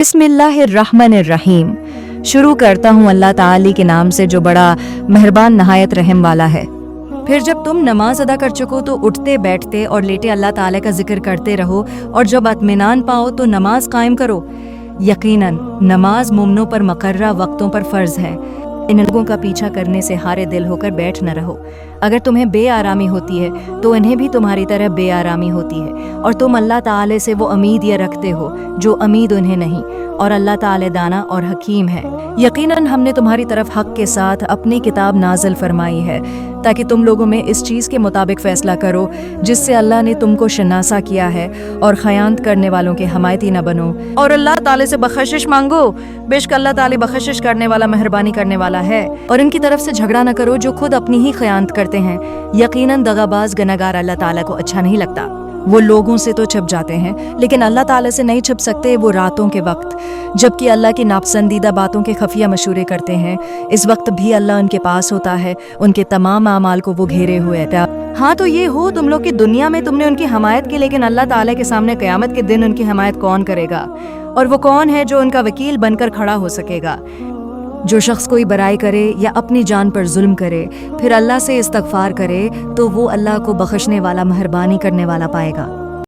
बिस्मिल्लाहिर्रहमानिर्रहीम। शुरू करता हूँ अल्लाह ताली के नाम से जो बड़ा मेहरबान नहायत रहम वाला है। फिर जब तुम नमाज अदा कर चुको तो उठते बैठते और लेटे अल्लाह ताला का जिक्र करते रहो, और जब इत्मीनान पाओ तो नमाज कायम करो। यकीनन नमाज मुमनों पर मकर्रा वक्तों पर फ़र्ज है। इन लोगों का पीछा करने से हारे दिल होकर बैठ न रहो। अगर तुम्हें बेआरामी होती है तो इन्हें भी तुम्हारी तरह बेआरामी होती है, और तुम अल्लाह ताले से वो उम्मीद ये रखते हो जो उम्मीद उन्हें नहीं, और अल्लाह ताले दाना और हकीम है। यकीनन हमने तुम्हारी तरफ हक के साथ अपनी किताब नाज़िल फरमाई है ताकि तुम लोगों में इस चीज़ के मुताबिक फ़ैसला करो जिससे अल्लाह ने तुमको शनासा किया है, और खयानत करने वालों के हमायती न बनो, और अल्लाह ताले से बख्शिश मांगो। बेशक अल्लाह ताले बख्शिश करने वाला, मेहरबानी करने वाला है। और इनकी तरफ से झगड़ा न करो जो खुद अपनी ही खयानत करते हैं। यकीनन दगाबाज गनागार अल्लाह ताला को अच्छा नहीं लगता। वो लोगों से तो छिप जाते हैं लेकिन अल्लाह ताला से नहीं छिप सकते, वो रातों के वक्त जबकि अल्लाह की नापसंदीदा बातों के खफिया मशूरे करते हैं। इस वक्त भी अल्लाह उनके पास होता है, उनके तमाम आमाल को वो घेरे हुए था। हाँ तो ये हो तुम लोग की दुनिया में तुमने उनकी हमायत की, लेकिन अल्लाह ताला के सामने क़यामत के दिन उनकी हमायत कौन करेगा? और वो कौन है जो उनका वकील बनकर खड़ा हो सकेगा? जो शख्स कोई बुराई करे या अपनी जान पर जुल्म करे फिर अल्लाह से इस्तगफार करे तो वो अल्लाह को बख्शने वाला, मेहरबानी करने वाला पाएगा।